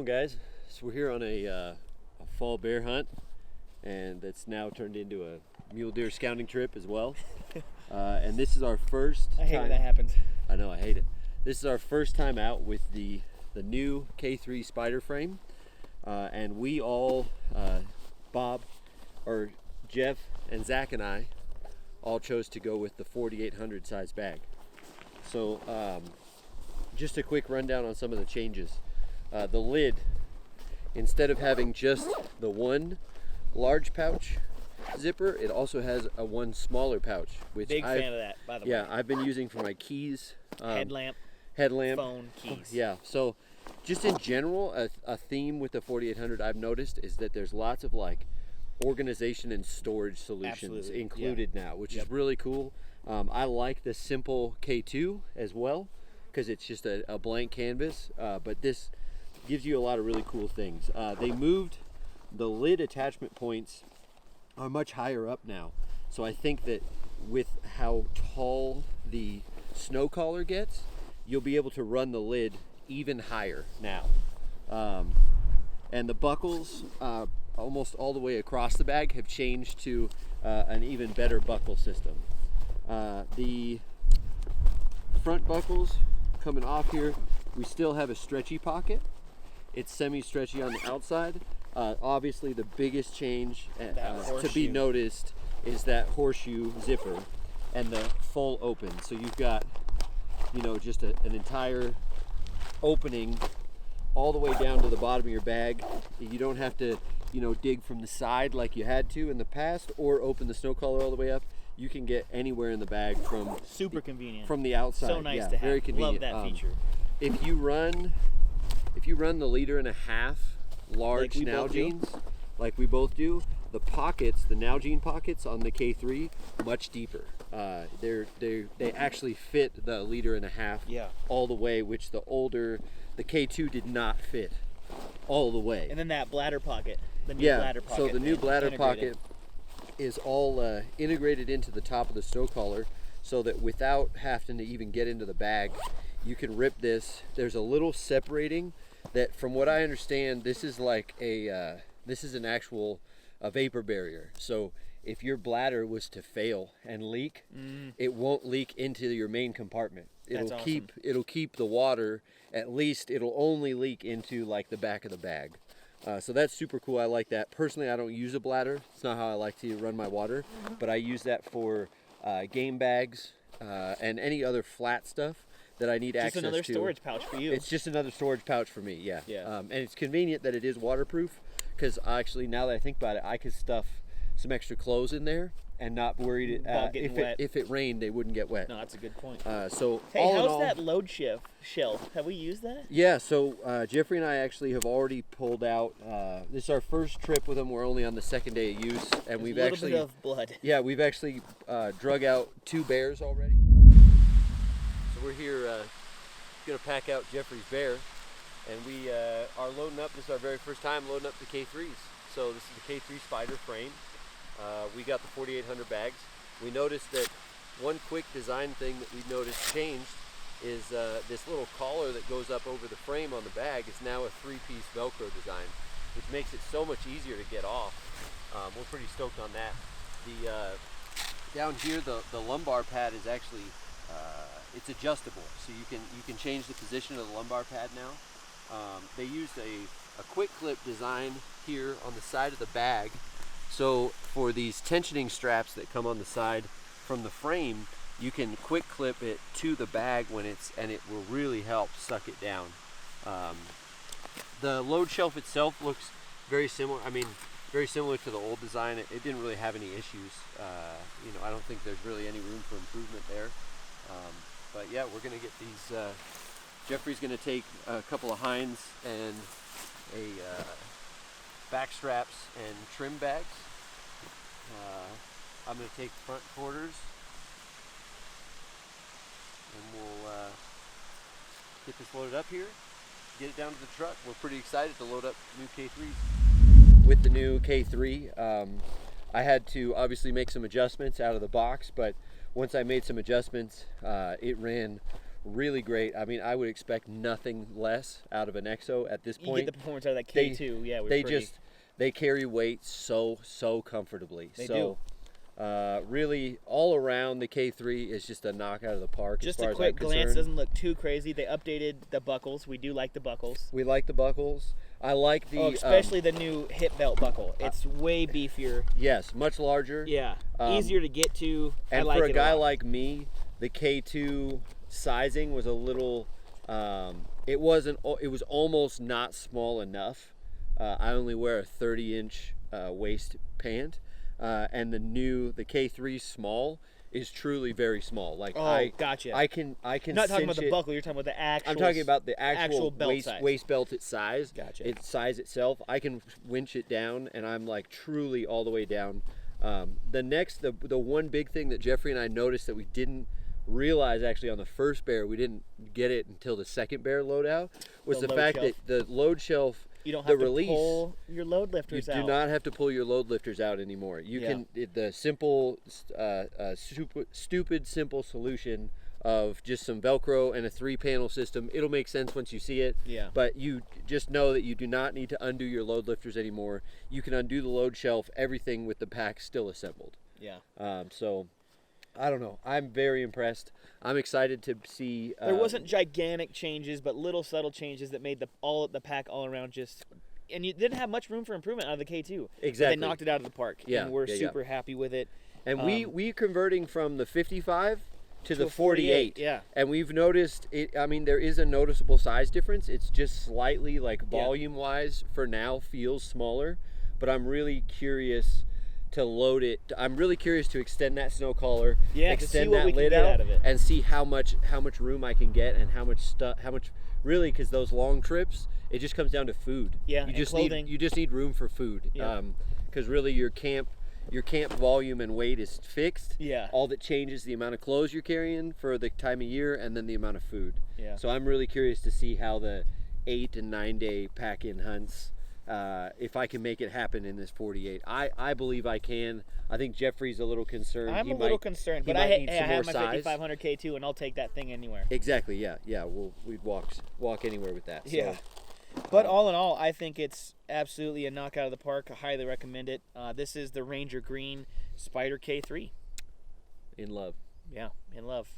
going, guys? So we're here on a fall bear hunt, and that's now turned into a mule deer scouting trip as well. And this is our first I hate when that happens. I know, I hate it. This is our first time out with the new K3 spider frame, and we all, Bob, or Jeff and Zach and I, all chose to go with the 4800 size bag. So just a quick rundown on some of the changes. The lid, instead of having just the one large pouch zipper, it also has a one smaller pouch, which Big fan of that, by the way. Yeah, I've been using for my keys, headlamp, phone, keys. Yeah, so just in general, a theme with the 4800 I've noticed is that there's lots of like organization and storage solutions included now, which is really cool. I like the simple K2 as well because it's just a blank canvas, but this gives you a lot of really cool things. They moved the lid attachment points are much higher up now, so I think that with how tall the snow collar gets, you'll be able to run the lid even higher now. And the buckles almost all the way across the bag have changed to an even better buckle system. The front buckles coming off here, we still have a stretchy pocket. It's semi-stretchy on the outside. Obviously the biggest change to be noticed is that horseshoe zipper and the full open. So you've got, you know, just an entire opening all the way down to the bottom of your bag. You don't have to, you know, dig from the side like you had to in the past, or open the snow collar all the way up. You can get anywhere in the bag from super convenient from the outside. So nice to have. Very convenient. Love that feature. If you run the 1.5 liter large Nalgene's, like we both do, the pockets, the Nalgene pockets on the K3, much deeper. They actually fit the 1.5 liter all the way, which the K2 did not fit all the way. And then that bladder pocket, the new bladder pocket. So the new bladder pocket is all integrated into the top of the snow collar, so that without having to even get into the bag, you can rip this. There's a little separating that, from what I understand, this is like this is an actual vapor barrier. So if your bladder was to fail and leak, it won't leak into your main compartment. It'll keep the water, at least it'll only leak into like the back of the bag. So that's super cool. I like that. Personally, I don't use a bladder. It's not how I like to run my water, but I use that for game bags and any other flat stuff that I need access to. Just another storage pouch for you. It's just another storage pouch for me, yeah. And it's convenient that it is waterproof, because actually, now that I think about it, I could stuff some extra clothes in there and not worried if it rained, they wouldn't get wet. No, that's a good point. So hey, all how's in all, that load shelf? Have we used that? Yeah, so Jeffrey and I actually have already pulled out. This is our first trip with them. We're only on the second day of use, and we've actually bit of blood. Yeah, we've actually drug out 2 bears already. So we're here gonna pack out Jeffrey's bear, and we are loading up. This is our very first time loading up the K3s. So this is the K3 spider frame. We got the 4800 bags. We noticed that one quick design thing that we noticed changed is this little collar that goes up over the frame on the bag is now a 3-piece Velcro design, which makes it so much easier to get off. We're pretty stoked on that. Down here, the lumbar pad is actually it's adjustable, so you can change the position of the lumbar pad now. They used a quick clip design here on the side of the bag. So for these tensioning straps that come on the side from the frame, you can quick clip it to the bag and it will really help suck it down. The load shelf itself looks very similar. I mean, very similar to the old design. It didn't really have any issues. You know, I don't think there's really any room for improvement there. But yeah, we're gonna get these. Jeffrey's gonna take a couple of Heinz and back straps and trim bags. I'm gonna take front quarters, and we'll get this loaded up here, get it down to the truck. We're pretty excited to load up new K3s. With the new K3, I had to obviously make some adjustments out of the box, but once I made some adjustments, it ran really great. I mean, I would expect nothing less out of an Exo at this point. You get the performance out of that K2. They carry weight so comfortably. They do. Really, all around, the K3 is just a knock out of the park. Just as far a quick as I'm glance, concerned. doesn't look too crazy. They updated the buckles. We do like the buckles. We like the buckles. I like the especially the new hip belt buckle. It's way beefier. Yes, much larger. Yeah, easier to get to. And I like for it a guy lot. like me, the K2 sizing was a little. It wasn't. It was almost not small enough. I only wear a 30-inch waist pant, and the K3 small is truly very small. Like gotcha. I can. You're not talking about the buckle. You're talking about the actual. I'm talking about the actual belt size. waist belted size. Gotcha. Its size itself. I can winch it down, and I'm like truly all the way down. The one big thing that Jeffrey and I noticed that we didn't realize actually on the first bear, we didn't get it until the second bear loadout, was the fact that the load shelf. You don't have to pull your load lifters out. You do not have to pull your load lifters out anymore. You can the simple, stupid simple solution of just some Velcro and a 3-panel system. It'll make sense once you see it. Yeah. But you just know that you do not need to undo your load lifters anymore. You can undo the load shelf, everything with the pack still assembled. Yeah. So I don't know. I'm very impressed. I'm excited to see. There wasn't gigantic changes, but little subtle changes that made the pack all around just. And you didn't have much room for improvement out of the K2. Exactly. They knocked it out of the park. Yeah. And we're super happy with it. And we converting from the 55 to the 48. Yeah. And we've noticed it. I mean, there is a noticeable size difference. It's just slightly, like volume-wise, for now feels smaller. But I'm really curious to load it. I'm really curious to extend that snow collar, extend that lid out of it, and see how much room I can get and how much really, because those long trips, it just comes down to food. Yeah, you just need room for food. Yeah. Because really your camp volume and weight is fixed. Yeah. All that changes the amount of clothes you're carrying for the time of year and then the amount of food. Yeah. So I'm really curious to see how the 8 and 9 day pack-in hunts. If I can make it happen in this 48, I believe I can. I think Jeffrey's a little concerned. I'm a little concerned, but I have my 5500 K2, and I'll take that thing anywhere. Exactly. Yeah. We'd walk anywhere with that. So, yeah. But all in all, I think it's absolutely a knockout of the park. I highly recommend it. This is the Ranger Green Spider K3. In love. Yeah, in love.